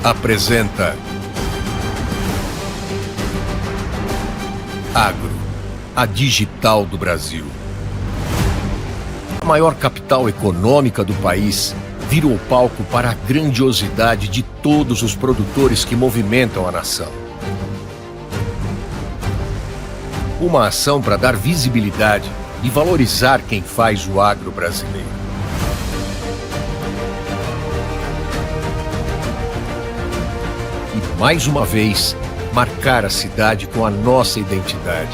Apresenta Agro, a digital do Brasil. A maior capital econômica do país virou palco para a grandiosidade de todos os produtores que movimentam a nação. Uma ação para dar visibilidade e valorizar quem faz o agro brasileiro. E, mais uma vez, marcar a cidade com a nossa identidade.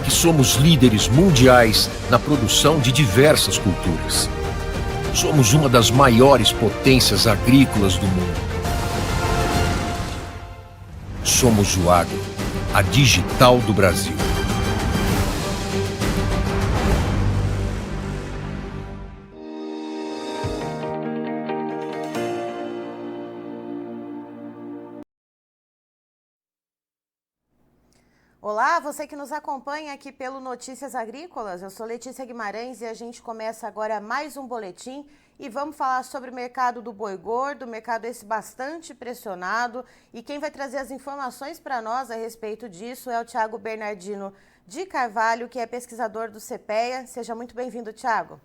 Que somos líderes mundiais na produção de diversas culturas. Somos uma das maiores potências agrícolas do mundo. Somos o agro, a digital do Brasil. Olá, você que nos acompanha aqui pelo Notícias Agrícolas, eu sou Letícia Guimarães e a gente começa agora mais um boletim e vamos falar sobre o mercado do boi gordo, mercado esse bastante pressionado, e quem vai trazer as informações para nós a respeito disso é o Thiago Bernardino de Carvalho, que é pesquisador do CPEA. Seja muito bem-vindo, Thiago.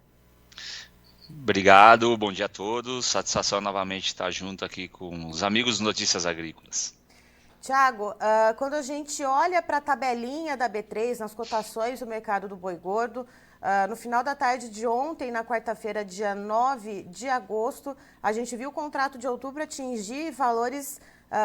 Obrigado, bom dia a todos, satisfação novamente estar junto aqui com os amigos do Notícias Agrícolas. Thiago, quando a gente olha para a tabelinha da B3 nas cotações do mercado do boi gordo, no final da tarde de ontem, na quarta-feira, dia 9 de agosto, a gente viu o contrato de outubro atingir valores,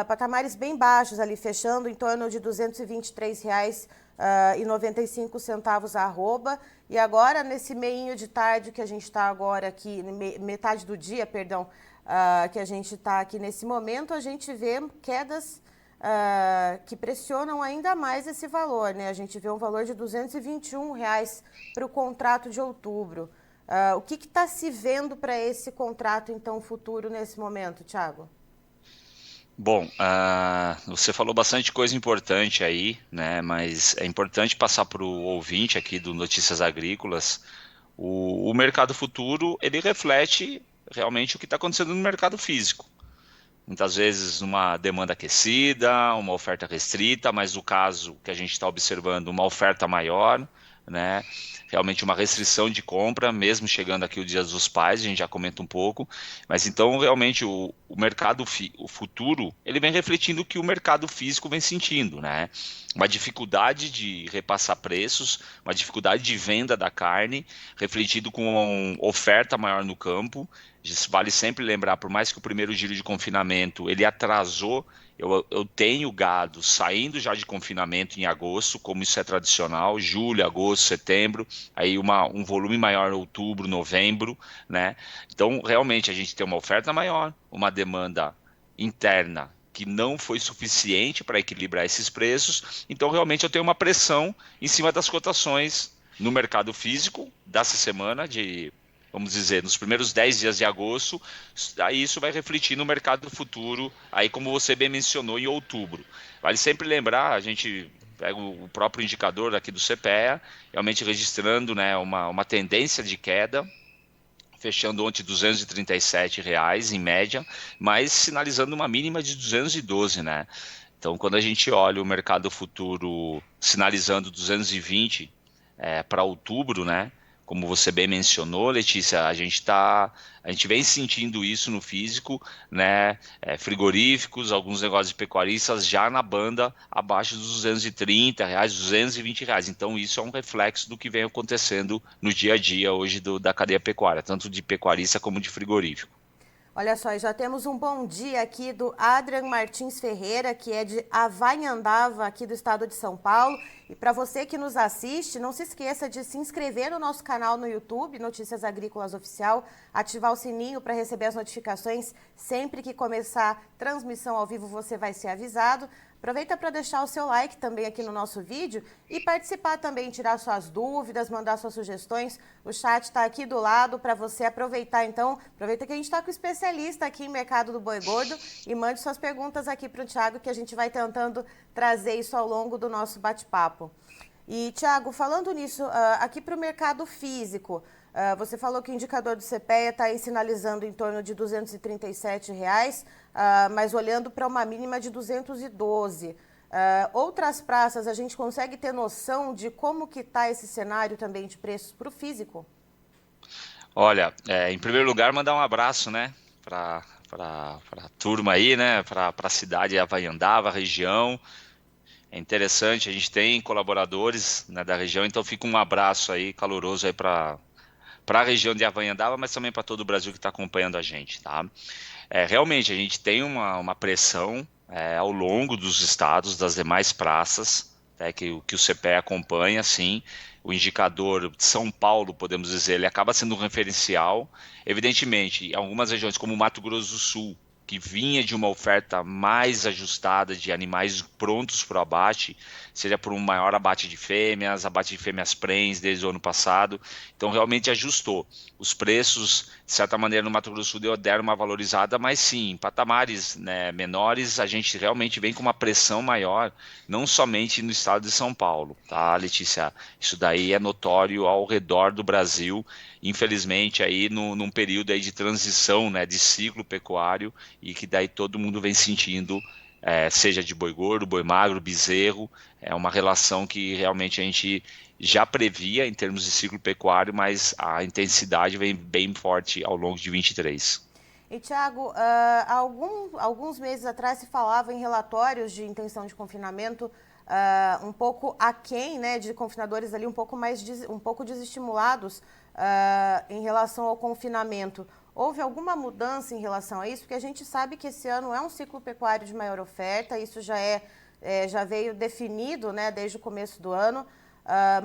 patamares bem baixos ali, fechando em torno de R$ 223,95 a arroba. E agora, nesse meinho de tarde que a gente está agora aqui, metade do dia, perdão, que a gente está aqui nesse momento, a gente vê quedas que pressionam ainda mais esse valor, né? A gente vê um valor de R$ 221 para o contrato de outubro. O que está se vendo para esse contrato, então, futuro nesse momento, Thiago? Bom, você falou bastante coisa importante aí, né? Mas é importante passar para o ouvinte aqui do Notícias Agrícolas. O mercado futuro, ele reflete realmente o que está acontecendo no mercado físico. Muitas vezes uma demanda aquecida, uma oferta restrita, mas no caso que a gente está observando, uma oferta maior, né? Realmente uma restrição de compra, mesmo chegando aqui o Dia dos Pais, a gente já comenta um pouco, mas então realmente o mercado, o futuro, ele vem refletindo o que o mercado físico vem sentindo, né? Uma dificuldade de repassar preços, uma dificuldade de venda da carne, refletido com uma oferta maior no campo. Vale sempre lembrar, por mais que o primeiro giro de confinamento ele atrasou, eu tenho gado saindo já de confinamento em agosto, como isso é tradicional, julho, agosto, setembro, aí um volume maior em outubro, novembro, né? Então, realmente, a gente tem uma oferta maior, uma demanda interna que não foi suficiente para equilibrar esses preços, então realmente eu tenho uma pressão em cima das cotações no mercado físico dessa semana vamos dizer, nos primeiros 10 dias de agosto, aí isso vai refletir no mercado futuro, aí como você bem mencionou, em outubro. Vale sempre lembrar, a gente pega o próprio indicador aqui do CPEA, realmente registrando, né, uma tendência de queda, fechando ontem R$ 237 em média, mas sinalizando uma mínima de 212, né? Então, quando a gente olha o mercado futuro sinalizando 220 para outubro, né? Como você bem mencionou, Letícia, a gente vem sentindo isso no físico, né? Frigoríficos, alguns negócios de pecuaristas já na banda abaixo dos R$ 230, R$ 220. Então isso é um reflexo do que vem acontecendo no dia a dia hoje da cadeia pecuária, tanto de pecuarista como de frigorífico. Olha só, já temos um bom dia aqui do Adrian Martins Ferreira, que é de Avanhandava, aqui do estado de São Paulo. E para você que nos assiste, não se esqueça de se inscrever no nosso canal no YouTube, Notícias Agrícolas Oficial, ativar o sininho para receber as notificações. Sempre que começar transmissão ao vivo, você vai ser avisado. Aproveita para deixar o seu like também aqui no nosso vídeo e participar também, tirar suas dúvidas, mandar suas sugestões. O chat está aqui do lado para você aproveitar. Então, aproveita que a gente está com o especialista aqui em mercado do boi gordo e mande suas perguntas aqui para o Thiago, que a gente vai tentando trazer isso ao longo do nosso bate-papo. E, Thiago, falando nisso, aqui para o mercado físico, Você falou que o indicador do CPEA está sinalizando em torno de R$ 237, mas olhando para uma mínima de 212. Outras praças, a gente consegue ter noção de como que está esse cenário também de preços para o físico? Olha, em primeiro lugar, mandar um abraço, né, para a turma aí, né, para a cidade de Havaiandava, região. É interessante, a gente tem colaboradores, né, da região, então fica um abraço aí caloroso aí para a região de Havaiandava, mas também para todo o Brasil que está acompanhando a gente, tá? Realmente, a gente tem uma pressão ao longo dos estados, das demais praças, que o CPE acompanha, sim. O indicador de São Paulo, podemos dizer, ele acaba sendo um referencial. Evidentemente, em algumas regiões, como o Mato Grosso do Sul, que vinha de uma oferta mais ajustada de animais prontos para o abate, seja por um maior abate de fêmeas prens desde o ano passado, então realmente ajustou. Os preços, de certa maneira, no Mato Grosso do Sul deram uma valorizada, mas sim, em patamares, né, menores, a gente realmente vem com uma pressão maior, não somente no estado de São Paulo, tá, Letícia? Isso daí é notório ao redor do Brasil, infelizmente aí num período aí de transição, né, de ciclo pecuário, e que daí todo mundo vem sentindo, seja de boi gordo, boi magro, bezerro, é uma relação que realmente a gente já previa em termos de ciclo pecuário, mas a intensidade vem bem forte ao longo de 23. E, Tiago, alguns meses atrás se falava em relatórios de intenção de confinamento um pouco aquém, né, de confinadores ali um pouco desestimulados em relação ao confinamento. Houve alguma mudança em relação a isso? Porque a gente sabe que esse ano é um ciclo pecuário de maior oferta, isso já veio definido, né, desde o começo do ano,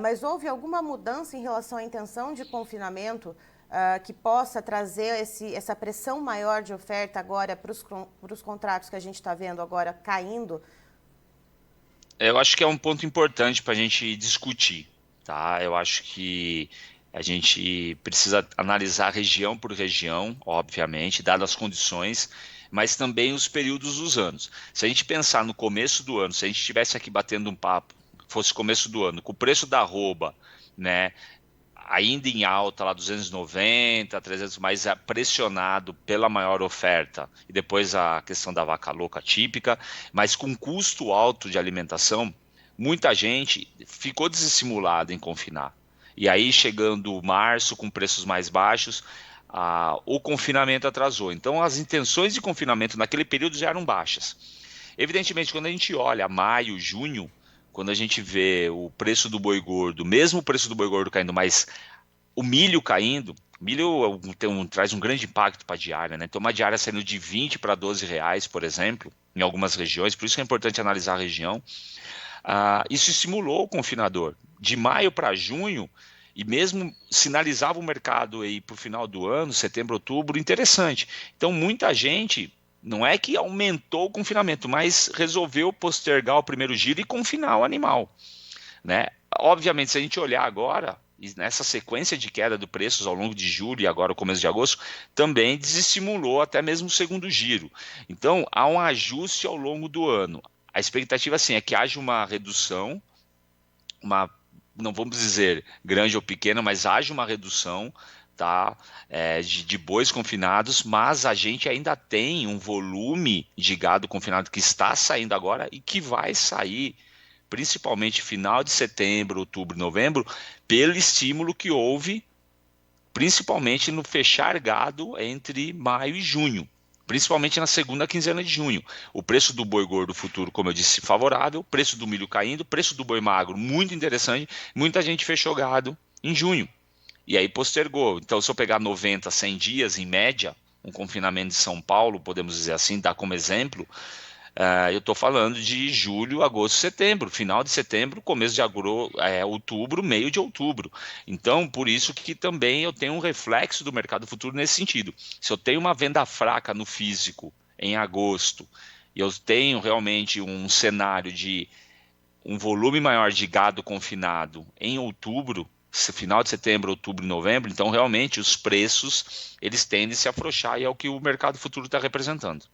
mas houve alguma mudança em relação à intenção de confinamento que possa trazer essa pressão maior de oferta agora para os contratos que a gente está vendo agora caindo? Eu acho que é um ponto importante para a gente discutir, tá? Eu acho que a gente precisa analisar região por região, obviamente, dadas as condições, mas também os períodos dos anos. Se a gente pensar no começo do ano, se a gente estivesse aqui batendo um papo, fosse começo do ano, com o preço da arroba, né, ainda em alta, lá 290, 300, mais pressionado pela maior oferta, e depois a questão da vaca louca típica, mas com custo alto de alimentação, muita gente ficou desestimulada em confinar. E aí, chegando março, com preços mais baixos, o confinamento atrasou. Então, as intenções de confinamento naquele período já eram baixas. Evidentemente, quando a gente olha maio, junho, quando a gente vê o preço do boi gordo, mesmo o preço do boi gordo caindo, mas o milho caindo, milho traz um grande impacto para a diária, né? Então, uma diária saindo de 20 para 12 reais, por exemplo, em algumas regiões, por isso que é importante analisar a região. Isso estimulou o confinador. De maio para junho, e mesmo sinalizava o mercado aí para o final do ano, setembro, outubro, interessante. Então, muita gente não é que aumentou o confinamento, mas resolveu postergar o primeiro giro e confinar o animal, né? Obviamente, se a gente olhar agora, nessa sequência de queda de preços ao longo de julho e agora o começo de agosto, também desestimulou até mesmo o segundo giro. Então, há um ajuste ao longo do ano. A expectativa, sim, é que haja uma redução, não vamos dizer grande ou pequena, mas haja uma redução, tá, de bois confinados, mas a gente ainda tem um volume de gado confinado que está saindo agora e que vai sair principalmente final de setembro, outubro, novembro, pelo estímulo que houve, principalmente no fechar gado entre maio e junho, principalmente na segunda quinzena de junho. O preço do boi gordo futuro, como eu disse, favorável, preço do milho caindo, preço do boi magro muito interessante, muita gente fechou gado em junho. E aí postergou. Então, se eu pegar 90, 100 dias, em média, um confinamento de São Paulo, podemos dizer assim, dar como exemplo, eu estou falando de julho, agosto, setembro, final de setembro, começo de outubro, meio de outubro. Então, por isso que também eu tenho um reflexo do mercado futuro nesse sentido. Se eu tenho uma venda fraca no físico em agosto, e eu tenho realmente um cenário de um volume maior de gado confinado em outubro, final de setembro, outubro e novembro, então realmente os preços eles tendem a se afrouxar e é o que o mercado futuro está representando.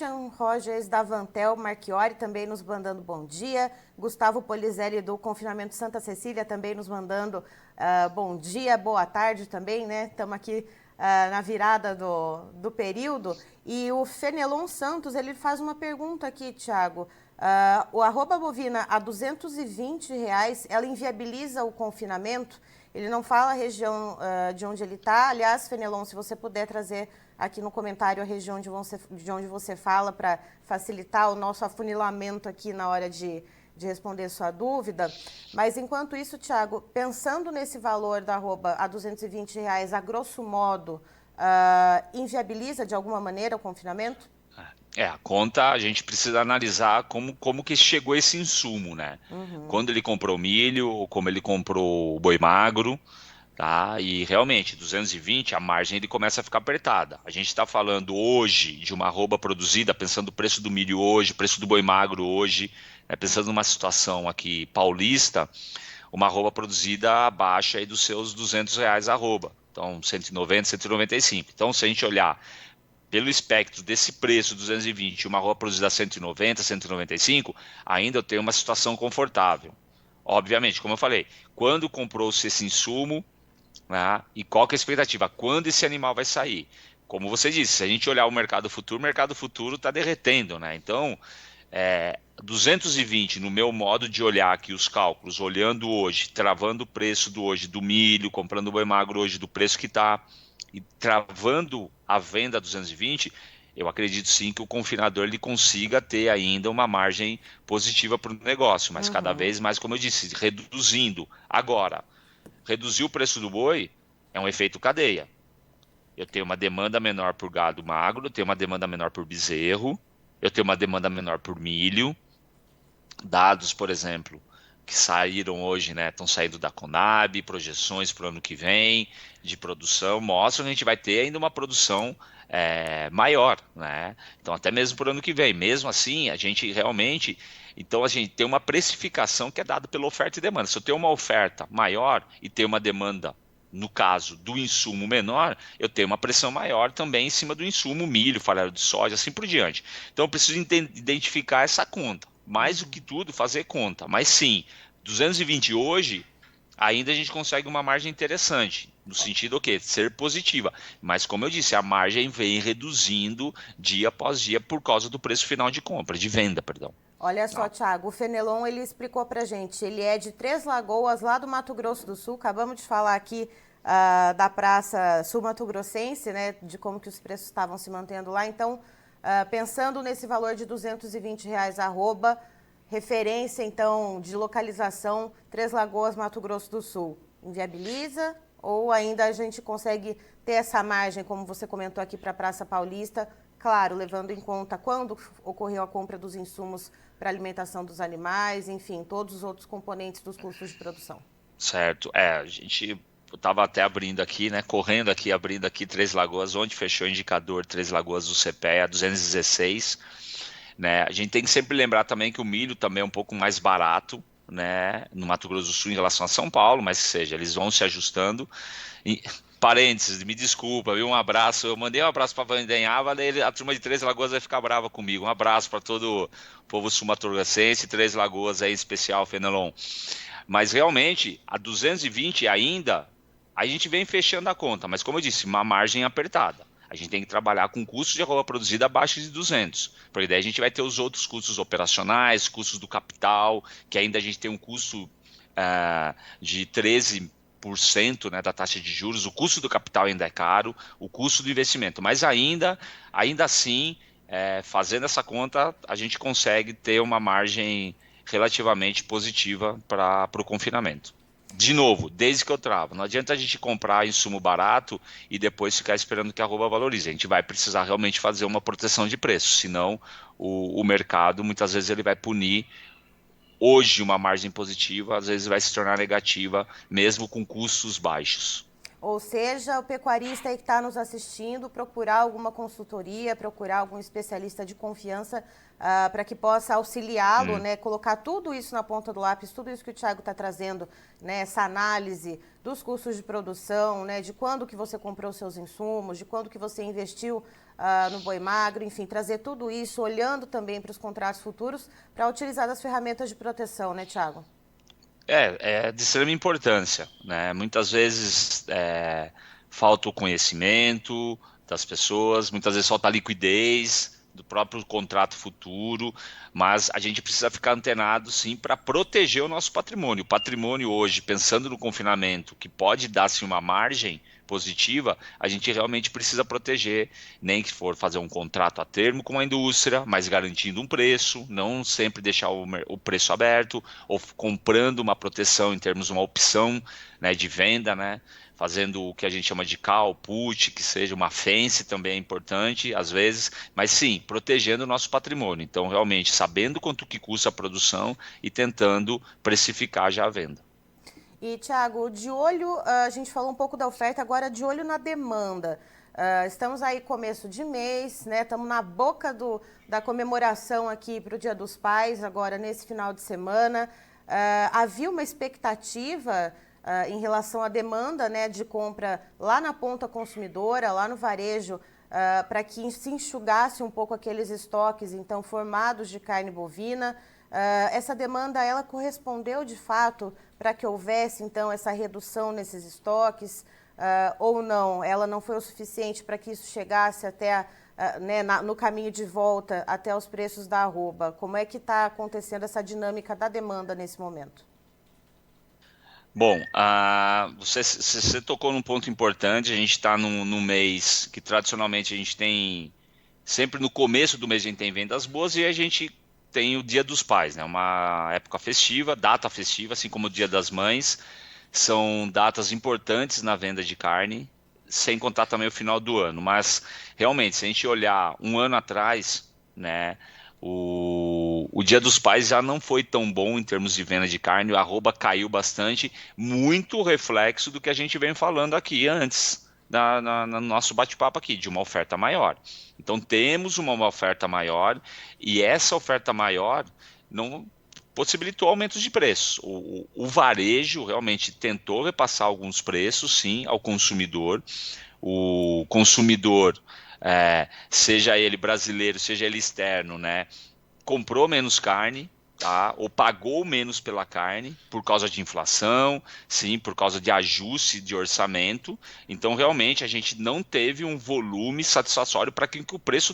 Christian Rogers da Vantel Marchiori também nos mandando bom dia. Gustavo Polizelli do Confinamento Santa Cecília também nos mandando bom dia, boa tarde também, né? Estamos aqui na virada do período. E o Fenelon Santos, ele faz uma pergunta aqui, Thiago. O arroba bovina a R$220, ela inviabiliza o confinamento? Ele não fala a região de onde ele está. Aliás, Fenelon, se você puder trazer aqui no comentário a região de onde você fala para facilitar o nosso afunilamento aqui na hora de responder sua dúvida. Mas, enquanto isso, Thiago, pensando nesse valor da arroba a R$220, a grosso modo, inviabiliza de alguma maneira o confinamento? A conta a gente precisa analisar como que chegou esse insumo, né? Quando ele comprou milho, ou como ele comprou o boi magro, tá? E realmente, 220, a margem ele começa a ficar apertada. A gente está falando hoje de uma arroba produzida, pensando o preço do milho hoje, o preço do boi magro hoje, né? Pensando numa situação aqui paulista, uma arroba produzida abaixo aí dos seus R$200 a arroba. Então, 190, 195. Então, se a gente olhar pelo espectro desse preço, 220, uma arroba produzida a 190, 195, ainda eu tenho uma situação confortável. Obviamente, como eu falei, quando comprou-se esse insumo, né, e qual que é a expectativa? Quando esse animal vai sair? Como você disse, se a gente olhar o mercado futuro está derretendo, né? Então, 220 no meu modo de olhar aqui os cálculos, olhando hoje, travando o preço do hoje do milho, comprando o boi magro hoje do preço que está, e travando a venda a 220, eu acredito sim que o confinador ele consiga ter ainda uma margem positiva para o negócio, mas cada vez mais, como eu disse, reduzindo. Agora, reduzir o preço do boi é um efeito cadeia. Eu tenho uma demanda menor por gado magro, eu tenho uma demanda menor por bezerro, eu tenho uma demanda menor por milho. Dados, por exemplo, que saíram hoje, né, estão saindo da Conab, projeções para o ano que vem de produção, mostram que a gente vai ter ainda uma produção maior, né? Então até mesmo para o ano que vem. Mesmo assim, a gente realmente, então a gente tem uma precificação que é dada pela oferta e demanda. Se eu tenho uma oferta maior e tenho uma demanda, no caso do insumo menor, eu tenho uma pressão maior também em cima do insumo, milho, farelo de soja, assim por diante. Então eu preciso identificar essa conta. Mais do que tudo, fazer conta. Mas sim, 220 hoje, ainda a gente consegue uma margem interessante. No sentido o quê? Ser positiva. Mas como eu disse, a margem vem reduzindo dia após dia por causa do preço final de compra, de venda, perdão. Olha só, Thiago, o Fenelon, ele explicou pra gente, ele é de Três Lagoas, lá do Mato Grosso do Sul. Acabamos de falar aqui da Praça Sul-Mato-Grossense, né, de como que os preços estavam se mantendo lá. Então, pensando nesse valor de R$220 arroba, referência, então, de localização, Três Lagoas, Mato Grosso do Sul, inviabiliza ou ainda a gente consegue ter essa margem, como você comentou aqui para a Praça Paulista, claro, levando em conta quando ocorreu a compra dos insumos para alimentação dos animais, enfim, todos os outros componentes dos custos de produção. Certo, a gente estava até abrindo aqui, né, correndo aqui, abrindo aqui Três Lagoas, onde fechou o indicador Três Lagoas do CPEA, 216, né, a gente tem que sempre lembrar também que o milho também é um pouco mais barato, né, no Mato Grosso do Sul em relação a São Paulo, mas que seja, eles vão se ajustando. E, parênteses, me desculpa, viu? Um abraço, eu mandei um abraço para a Vandenhava, daí a turma de Três Lagoas vai ficar brava comigo. Um abraço para todo o povo sul-mato-grossense, Três Lagoas aí em especial, Fenelon. Mas realmente, a 220 ainda, a gente vem fechando a conta, mas como eu disse, uma margem apertada. A gente tem que trabalhar com custo de arroba produzida abaixo de 200, porque daí a gente vai ter os outros custos operacionais, custos do capital, que ainda a gente tem um custo de 13%, né, da taxa de juros, o custo do capital ainda é caro, o custo do investimento, mas ainda assim, fazendo essa conta, a gente consegue ter uma margem relativamente positiva para o confinamento. De novo, desde que eu travo, não adianta a gente comprar insumo barato e depois ficar esperando que a arroba valorize. A gente vai precisar realmente fazer uma proteção de preço, senão o mercado muitas vezes ele vai punir hoje uma margem positiva, às vezes vai se tornar negativa mesmo com custos baixos. Ou seja, o pecuarista aí que está nos assistindo, procurar alguma consultoria, procurar algum especialista de confiança para que possa auxiliá-lo, né? Colocar tudo isso na ponta do lápis, tudo isso que o Thiago está trazendo, né? Essa análise dos custos de produção, né? De quando que você comprou seus insumos, de quando que você investiu no boi magro, enfim, trazer tudo isso, olhando também para os contratos futuros, para utilizar as ferramentas de proteção, né, Thiago? É de extrema importância, né? Muitas vezes falta o conhecimento das pessoas, muitas vezes falta a liquidez do próprio contrato futuro, mas a gente precisa ficar antenado, sim, para proteger o nosso patrimônio. O patrimônio hoje, pensando no confinamento, que pode dar-se uma margem positiva, a gente realmente precisa proteger, nem que for fazer um contrato a termo com a indústria, mas garantindo um preço, não sempre deixar o preço aberto, ou comprando uma proteção em termos de uma opção, né, de venda, né, fazendo o que a gente chama de call, put, que seja uma fence também é importante, às vezes, mas sim, protegendo o nosso patrimônio. Então, realmente, sabendo quanto que custa a produção e tentando precificar já a venda. E, Thiago, de olho, a gente falou um pouco da oferta, agora de olho na demanda. Estamos aí começo de mês, né? Estamos na boca da comemoração aqui para o Dia dos Pais, agora nesse final de semana. Havia uma expectativa em relação à demanda, né, de compra lá na ponta consumidora, lá no varejo, para que se enxugasse um pouco aqueles estoques, então, formados de carne bovina. Essa demanda, ela correspondeu de fato para que houvesse, então, essa redução nesses estoques, ou não? Ela não foi o suficiente para que isso chegasse até, né, no caminho de volta até os preços da arroba? Como é que está acontecendo essa dinâmica da demanda nesse momento? Bom, você tocou num ponto importante. A gente está num mês que tradicionalmente a gente tem, sempre no começo do mês a gente tem vendas boas e a gente tem o Dia dos Pais, né? Uma época festiva, data festiva, assim como o Dia das Mães, são datas importantes na venda de carne, sem contar também o final do ano. Mas realmente, se a gente olhar um ano atrás, né? O Dia dos Pais já não foi tão bom em termos de venda de carne, a arroba caiu bastante, muito reflexo do que a gente vem falando aqui antes, no nosso bate-papo aqui, de uma oferta maior. Então temos uma oferta maior e essa oferta maior não possibilitou aumentos de preços. O varejo realmente tentou repassar alguns preços, sim, ao consumidor. O consumidor, seja ele brasileiro, seja ele externo, né, comprou menos carne, tá, ou pagou menos pela carne por causa de inflação, sim, por causa de ajuste de orçamento. Então, realmente, a gente não teve um volume satisfatório para que o preço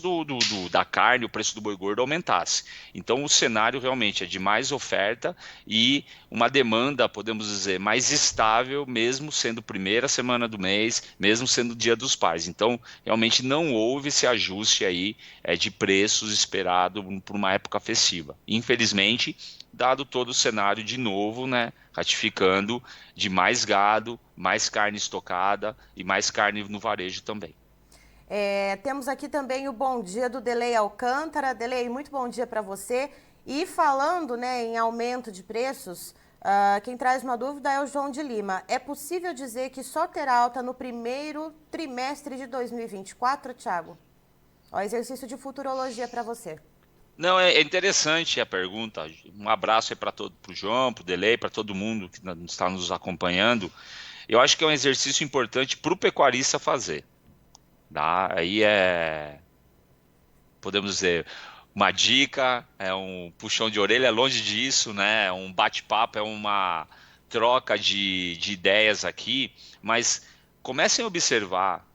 da carne, o preço do boi gordo aumentasse. Então, o cenário realmente é de mais oferta e uma demanda, podemos dizer, mais estável, mesmo sendo primeira semana do mês, mesmo sendo o Dia dos Pais. Então, realmente não houve esse ajuste aí de preços esperado por uma época festiva. Infelizmente, dado todo o cenário de novo, né, ratificando de mais gado, mais carne estocada e mais carne no varejo também. Temos aqui também o bom dia do Delei Alcântara. Delei, muito bom dia para você. E falando, né, em aumento de preços, quem traz uma dúvida é o João de Lima. É possível dizer que só terá alta no primeiro trimestre de 2024, Thiago? Ó, exercício de futurologia para você. Não, é interessante a pergunta. Um abraço aí para o João, para o Delei, para todo mundo que está nos acompanhando. Eu acho que é um exercício importante para o pecuarista fazer. Tá? Aí podemos dizer, uma dica, é um puxão de orelha, é longe disso, né? É um bate-papo, é uma troca de ideias aqui, mas comecem a observar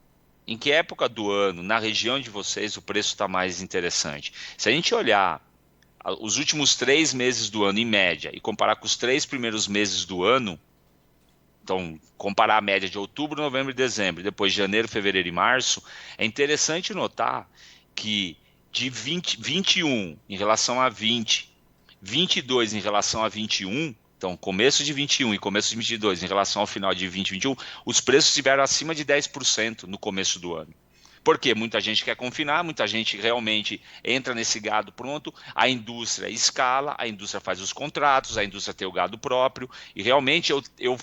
em que época do ano, na região de vocês, o preço está mais interessante. Se a gente olhar os últimos 3 meses do ano em média e comparar com os 3 primeiros meses do ano, então comparar a média de outubro, novembro e dezembro, e depois de janeiro, fevereiro e março, é interessante notar que de 21 em relação a 20, 22 em relação a 21, então começo de 21 e começo de 22 em relação ao final de 2021, os preços estiveram acima de 10% no começo do ano. Porque muita gente quer confinar, muita gente realmente entra nesse gado pronto, a indústria escala, a indústria faz os contratos, a indústria tem o gado próprio, e realmente eu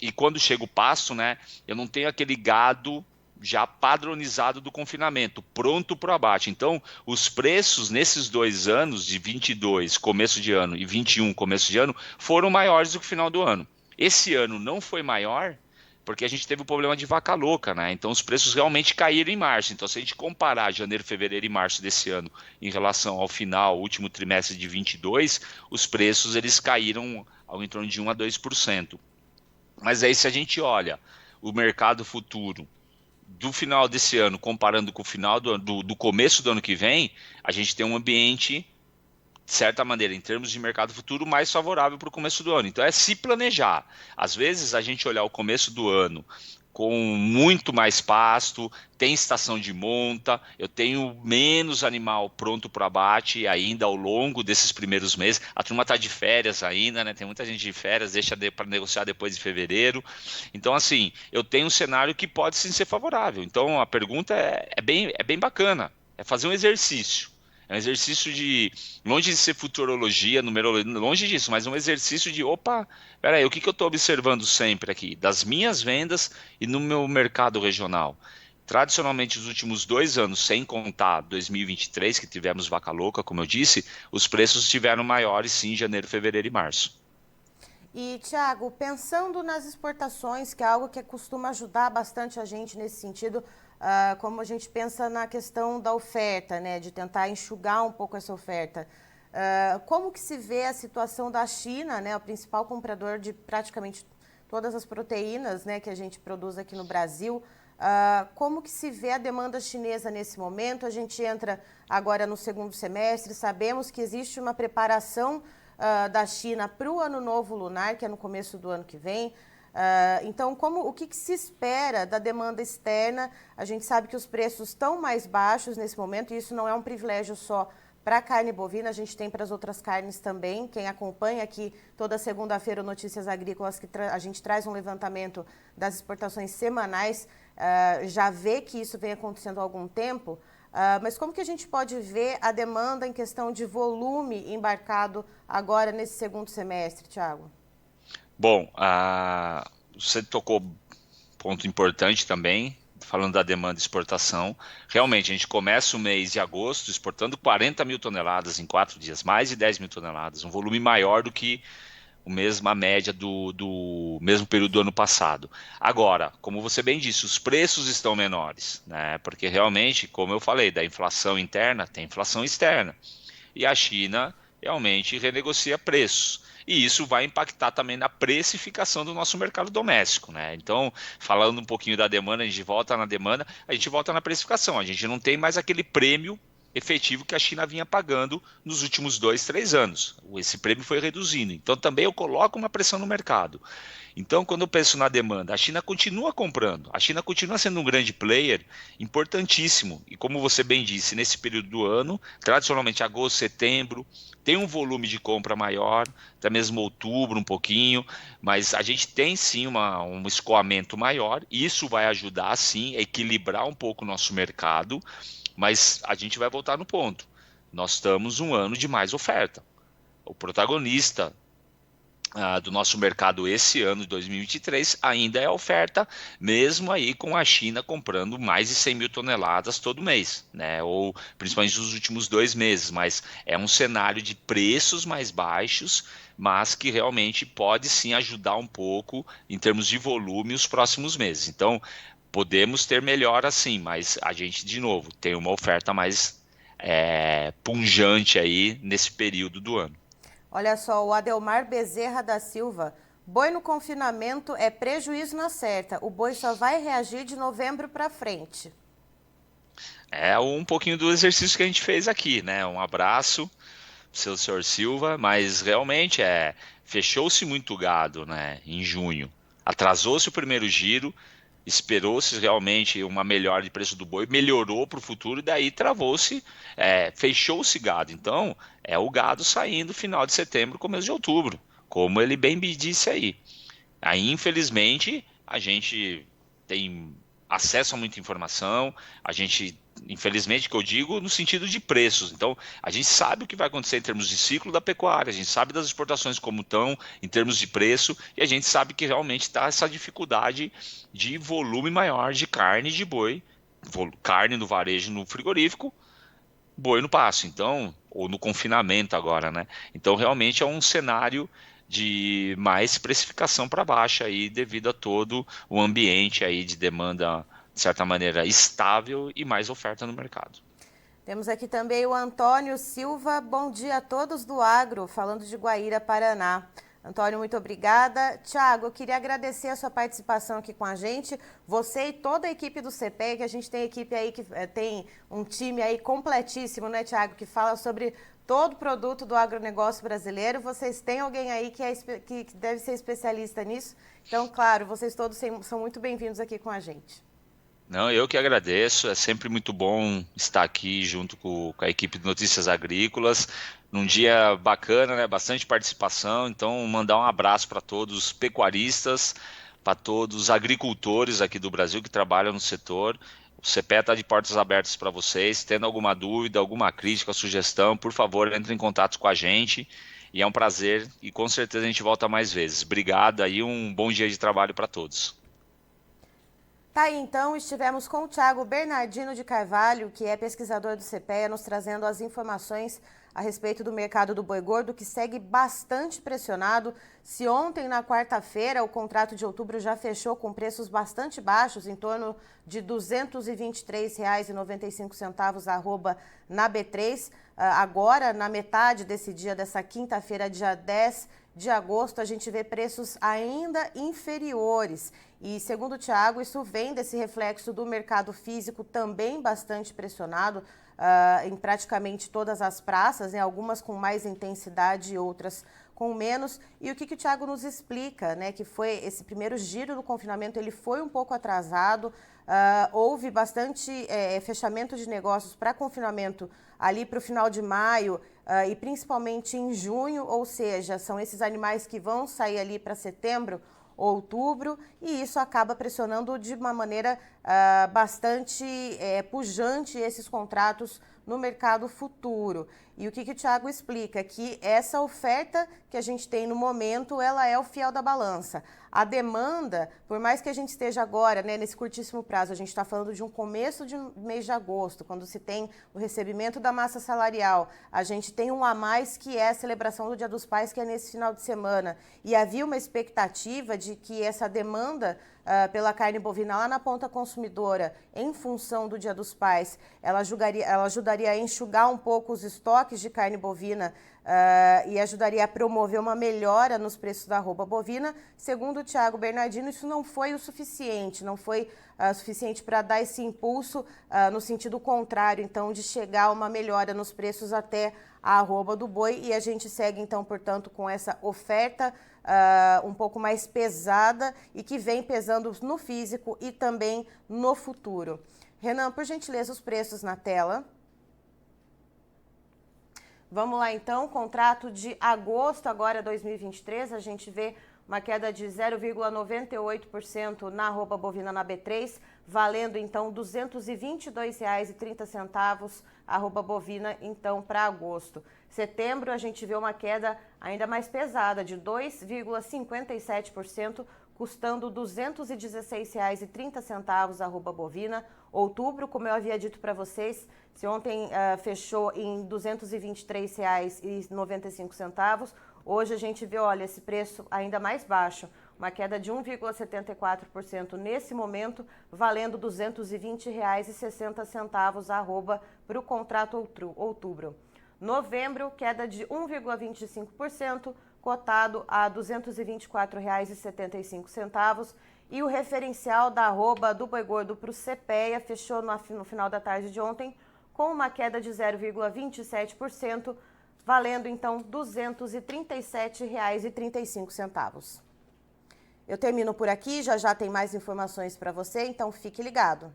e quando chega o pasto, né, eu não tenho aquele gado já padronizado do confinamento, pronto para o abate. Então, os preços nesses 2 anos, de 22, começo de ano, e 21, começo de ano, foram maiores do que o final do ano. Esse ano não foi maior, porque a gente teve o problema de vaca louca, né? Então, os preços realmente caíram em março. Então, se a gente comparar janeiro, fevereiro e março desse ano em relação ao final, último trimestre de 22, os preços eles caíram ao em torno de 1 a 2%. Mas aí, se a gente olha o mercado futuro do final desse ano, comparando com o final do começo do ano que vem, a gente tem um ambiente, de certa maneira, em termos de mercado futuro, mais favorável para o começo do ano. Então é se planejar. Às vezes a gente olhar o começo do ano com muito mais pasto, tem estação de monta, eu tenho menos animal pronto para abate ainda ao longo desses primeiros meses. A turma está de férias ainda, né? Tem muita gente de férias, deixa para negociar depois de fevereiro. Então, assim, eu tenho um cenário que pode sim ser favorável. Então, a pergunta é bem bacana, é fazer um exercício. É um exercício de, longe de ser futurologia, numerologia, longe disso, mas um exercício de, opa, peraí, o que eu estou observando sempre aqui? Das minhas vendas e no meu mercado regional. Tradicionalmente, os últimos 2 anos, sem contar 2023, que tivemos vaca louca, como eu disse, os preços estiveram maiores sim em janeiro, fevereiro e março. E, Thiago, pensando nas exportações, que é algo que costuma ajudar bastante a gente nesse sentido, como a gente pensa na questão da oferta, né, de tentar enxugar um pouco essa oferta. Como que se vê a situação da China, né, o principal comprador de praticamente todas as proteínas, né, que a gente produz aqui no Brasil? Como que se vê a demanda chinesa nesse momento? A gente entra agora no segundo semestre, sabemos que existe uma preparação da China para o Ano Novo Lunar, que é no começo do ano que vem. Então, o que se espera da demanda externa? A gente sabe que os preços estão mais baixos nesse momento, e isso não é um privilégio só para a carne bovina, a gente tem para as outras carnes também. Quem acompanha aqui toda segunda-feira o Notícias Agrícolas, que a gente traz um levantamento das exportações semanais, já vê que isso vem acontecendo há algum tempo. Mas como que a gente pode ver a demanda em questão de volume embarcado agora nesse segundo semestre, Thiago? Bom, você tocou ponto importante também, falando da demanda de exportação. Realmente, a gente começa o mês de agosto exportando 40 mil toneladas em 4 dias, mais de 10 mil toneladas, um volume maior do que a média do mesmo período do ano passado. Agora, como você bem disse, os preços estão menores, né? Porque realmente, como eu falei, da inflação interna, tem inflação externa. E a China realmente renegocia preços. E isso vai impactar também na precificação do nosso mercado doméstico, né? Então, falando um pouquinho da demanda, a gente volta na demanda, a gente volta na precificação. A gente não tem mais aquele prêmio efetivo que a China vinha pagando nos últimos 2, 3 anos. Esse prêmio foi reduzindo. Então, também eu coloco uma pressão no mercado. Então, quando eu penso na demanda, a China continua comprando, a China continua sendo um grande player, importantíssimo. E como você bem disse, nesse período do ano, tradicionalmente agosto, setembro, tem um volume de compra maior, até mesmo outubro um pouquinho, mas a gente tem sim um escoamento maior, e isso vai ajudar sim a equilibrar um pouco o nosso mercado, mas a gente vai voltar no ponto. Nós estamos um ano de mais oferta. O protagonista do nosso mercado esse ano de 2023 ainda é a oferta, mesmo aí com a China comprando mais de 100 mil toneladas todo mês, né? Ou principalmente nos últimos 2 meses, mas é um cenário de preços mais baixos, mas que realmente pode sim ajudar um pouco em termos de volume os próximos meses. Então, podemos ter melhora sim, mas a gente, de novo, tem uma oferta mais pungente aí nesse período do ano. Olha só, o Adelmar Bezerra da Silva. Boi no confinamento é prejuízo na certa. O boi só vai reagir de novembro para frente. É um pouquinho do exercício que a gente fez aqui, né? Um abraço, seu senhor Silva, mas realmente fechou-se muito gado, né? Em junho. Atrasou-se o primeiro giro, esperou-se realmente uma melhora de preço do boi, melhorou para o futuro e daí travou-se, fechou-se gado. Então, é o gado saindo final de setembro, começo de outubro, como ele bem me disse aí. Aí, infelizmente, a gente tem acesso a muita informação, a gente, infelizmente, que eu digo, no sentido de preços. Então, a gente sabe o que vai acontecer em termos de ciclo da pecuária, a gente sabe das exportações como estão, em termos de preço, e a gente sabe que realmente está essa dificuldade de volume maior de carne de boi, carne no varejo no frigorífico, boi no pasto, então, ou no confinamento agora, né? Então, realmente é um cenário de mais precificação para baixo aí, devido a todo o ambiente aí de demanda, de certa maneira, estável e mais oferta no mercado. Temos aqui também o Antônio Silva. Bom dia a todos do Agro, falando de Guaíra, Paraná. Antônio, muito obrigada. Tiago, eu queria agradecer a sua participação aqui com a gente, você e toda a equipe do CPEA, que a gente tem equipe aí que tem um time aí completíssimo, né, Tiago, que fala sobre todo o produto do agronegócio brasileiro. Vocês têm alguém aí que deve ser especialista nisso. Então, claro, vocês todos são muito bem-vindos aqui com a gente. Não, eu que agradeço, é sempre muito bom estar aqui junto com a equipe de Notícias Agrícolas, num dia bacana, né? Bastante participação, então mandar um abraço para todos os pecuaristas, para todos os agricultores aqui do Brasil que trabalham no setor. O CPEA está de portas abertas para vocês, tendo alguma dúvida, alguma crítica, sugestão, por favor, entre em contato com a gente, e é um prazer, e com certeza a gente volta mais vezes. Obrigado aí, um bom dia de trabalho para todos. Tá aí, então, estivemos com o Tiago Bernardino de Carvalho, que é pesquisador do CPEA, nos trazendo as informações a respeito do mercado do boi gordo, que segue bastante pressionado. Se ontem, na quarta-feira, o contrato de outubro já fechou com preços bastante baixos, em torno de R$ 223,95 arroba na B3, agora, na metade desse dia, dessa quinta-feira, dia 10 de agosto, a gente vê preços ainda inferiores. E, segundo o Tiago, isso vem desse reflexo do mercado físico também bastante pressionado em praticamente todas as praças, né? Algumas com mais intensidade e outras com menos. E o que o Tiago nos explica, né? Que foi esse primeiro giro do confinamento, ele foi um pouco atrasado, houve bastante fechamento de negócios para confinamento ali para o final de maio e principalmente em junho, ou seja, são esses animais que vão sair ali para setembro, outubro, e isso acaba pressionando de uma maneira bastante pujante esses contratos no mercado futuro. E o que o Tiago explica? Que essa oferta que a gente tem no momento, ela é o fiel da balança. A demanda, por mais que a gente esteja agora, né, nesse curtíssimo prazo, a gente está falando de um começo de mês de agosto, quando se tem o recebimento da massa salarial, a gente tem um a mais que é a celebração do Dia dos Pais, que é nesse final de semana. E havia uma expectativa de que essa demanda pela carne bovina lá na ponta consumidora, em função do Dia dos Pais, ela ajudaria a enxugar um pouco os estoques de carne bovina e ajudaria a promover uma melhora nos preços da arroba bovina. Segundo o Tiago Bernardino, isso não foi o suficiente, não foi suficiente para dar esse impulso no sentido contrário, então, de chegar a uma melhora nos preços até a arroba do boi, e a gente segue, então, portanto, com essa oferta um pouco mais pesada e que vem pesando no físico e também no futuro. Renan, por gentileza, os preços na tela. Vamos lá, então, contrato de agosto agora 2023, a gente vê uma queda de 0,98% na arroba bovina na B3, valendo então R$ 222,30 arroba bovina então para agosto. Setembro a gente vê uma queda ainda mais pesada de 2,57%, custando R$ 216,30 arroba bovina. Outubro, como eu havia dito para vocês, se ontem fechou em R$ 223,95, hoje a gente vê, olha, esse preço ainda mais baixo, uma queda de 1,74% nesse momento, valendo R$ 220,60 arroba para o contrato outubro. Novembro, queda de 1,25%, cotado a R$ 224,75. E o referencial da arroba do boi gordo para o CPEA fechou no final da tarde de ontem com uma queda de 0,27%, valendo então R$ 237,35. Eu termino por aqui, já tem mais informações para você, então fique ligado.